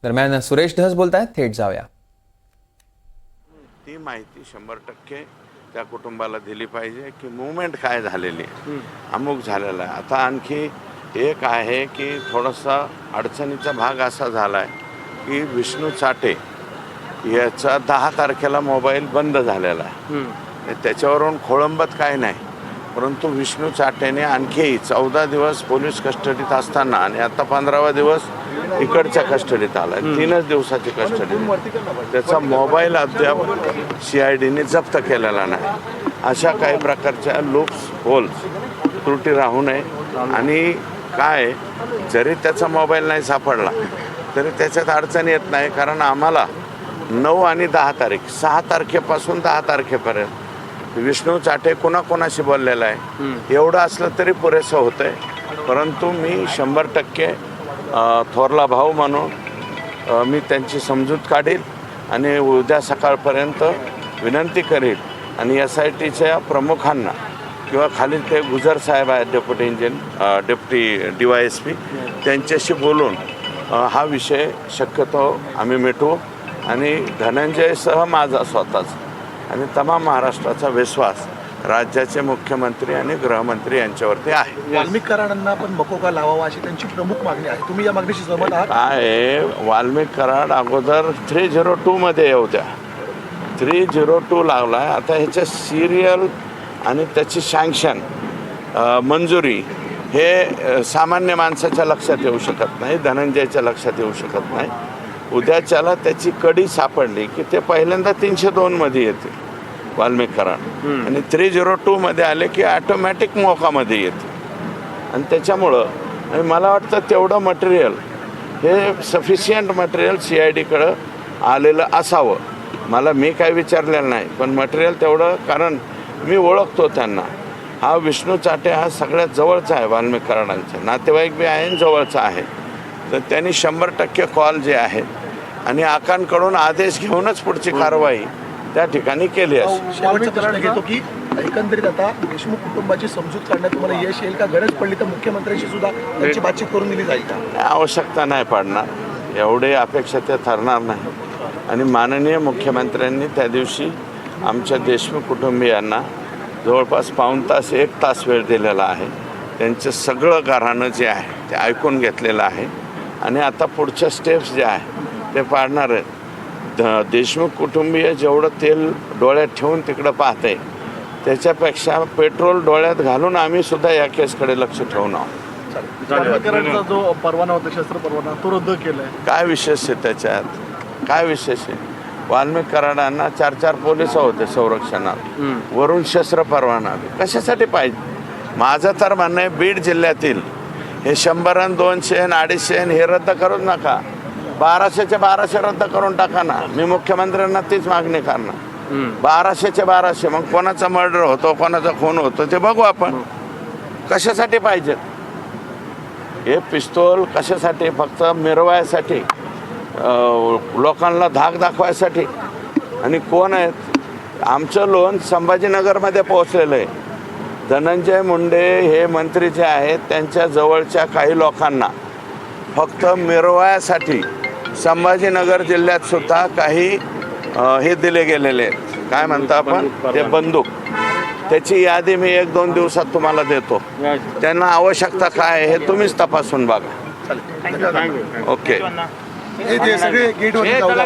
दरम्यान सुरेश धस बोलतायत, थेट जाऊया. ती माहिती 100% त्या कुटुंबाला दिली पाहिजे की मुवमेंट काय झालेली आहे, अमुक झालेला आहे. आता आणखी एक आहे की थोडासा अडचणीचा भाग असा झाला आहे की विष्णू चाटे याचा 10 तारखेला मोबाईल बंद झालेला आहे. त्याच्यावरून खोळंबत काय नाही, परंतु विष्णू चाटेने आणखी 14 दिवस पोलीस कस्टडीत असताना आणि आता 15वा दिवस इकडच्या कस्टडीत आला. 3च दिवसाची कस्टडी. त्याचा मोबाईल अद्याप CIDने जप्त केलेला नाही. अशा काही प्रकारच्या लूप्स होल्स त्रुटी राहू नये. आणि काय जरी त्याचा मोबाईल नाही सापडला तरी त्याच्यात अडचण येत नाही, कारण आम्हाला 9 आणि 10 तारीख 6 तारखेपासून 10 तारखेपर्यंत विष्णू चाटे कोणाकोणाशी बोललेला आहे एवढं असलं तरी पुरेसं होतं आहे. परंतु मी 100% थोरला भाऊ म्हणून मी त्यांची समजूत काढील आणि उद्या सकाळपर्यंत विनंती करील आणि SITच्या प्रमुखांना किंवा खाली ते गुजर साहेब आहेत डेप्युटी DYSP त्यांच्याशी बोलून हा विषय शक्यतो आम्ही मिटवू. आणि धनंजयसह माझा स्वतःच आणि तमाम महाराष्ट्राचा विश्वास राज्याचे मुख्यमंत्री आणि गृहमंत्री यांच्यावरती आहे. वाल्मिक कराडांना पण मकोका लावावा अशी त्यांची प्रमुख मागणी आहे. तुम्ही या मागणीशी सहमत आहात? काय वाल्मिक कराड अगोदर 302 मध्ये येऊ द्या. 302 लागला. आता ह्याच्या सिरियल आणि त्याची सँक्शन मंजुरी हे सामान्य माणसाच्या लक्षात येऊ शकत नाही, धनंजयच्या लक्षात येऊ शकत नाही. उद्याच्याला त्याची कडी सापडली की ते पहिल्यांदा 302 मध्ये येते वाल्मिक कराड आणि 302 मध्ये आले की ऑटोमॅटिक मोकामध्ये येते. आणि त्याच्यामुळं आणि मला वाटतं तेवढं मटेरियल हे सफिशियंट मटेरियल CIDकडं आलेलं असावं. मी काय विचारलेलं नाही, पण मटेरियल तेवढं, कारण मी ओळखतो त्यांना. हा विष्णू चाटे हा सगळ्यात जवळचा आहे वाल्मिक कराडांचा, नातेवाईक बी आहे जवळचा आहे. तर त्यांनी 100% कॉल जे आहेत आणि आकांकडून आदेश घेऊनच पुढची कारवाई त्या ठिकाणी केली आहे. शेवटचा प्रश्न घेतो की एकंदरीत आता देशमुख कुटुंबाची समजूत काढण्यात तुम्हाला यश येईल का? गरज पडली तर मुख्यमंत्र्यांशी सुद्धा त्यांची बातचीत करून दिली जाईल का? आवश्यकता नाही पडणार, एवढे अपेक्षा ते ठरणार नाही. आणि माननीय मुख्यमंत्र्यांनी त्या दिवशी आमच्या देशमुख कुटुंबियांना जवळपास पाऊण तास 1 तास वेळ दिलेला आहे. त्यांचं सगळं घराणं जे आहे ते ऐकून घेतलेलं आहे आणि आता पुढच्या स्टेप्स जे आहे ते पाडणार आहेत. देशमुख कुटुंबीय जेवढं तेल डोळ्यात ठेवून तिकडं पाहते त्याच्यापेक्षा पेट्रोल डोळ्यात घालून आम्ही सुद्धा या केसकडे लक्ष ठेवून आहोत. जो परवाना होता, शस्त्र परवाना, तो रद्द केलाय. काय विशेष आहे त्याच्यात? काय विशेष आहे? वाल्मिक कराडांना 4 पोलिस होते संरक्षणात, वरून शस्त्र परवाना कशासाठी पाहिजे? माझं तर म्हणणं आहे बीड जिल्ह्यातील हे 100 आणि 200 आणि 250 हे रद्द करूच नका. 1200चे 1200 रद्द करून टाका ना. मी मुख्यमंत्र्यांना तीच मागणी करणार. 1200चे 1200. मग कोणाचा मर्डर होतो, कोणाचा खून होतो ते बघू आपण. कशासाठी पाहिजेत हे पिस्तूल? कशासाठी? फक्त मिरवायसाठी, लोकांना धाक दाखवायसाठी. आणि कोण आहेत? आमचं लोन संभाजीनगरमध्ये पोहोचलेलं आहे. धनंजय मुंडे हे मंत्री जे आहेत त्यांच्या जवळच्या काही लोकांना फक्त मिरवायासाठी संभाजीनगर जिल्ह्यात सुद्धा काही हे दिले गेलेले आहेत, काय म्हणता आपण ते, बंदूक. त्याची यादी मी 1-2 दिवसात तुम्हाला देतो. त्यांना आवश्यकता काय आहे हे तुम्हीच तपासून बघा. ओके. सगळे गेटवर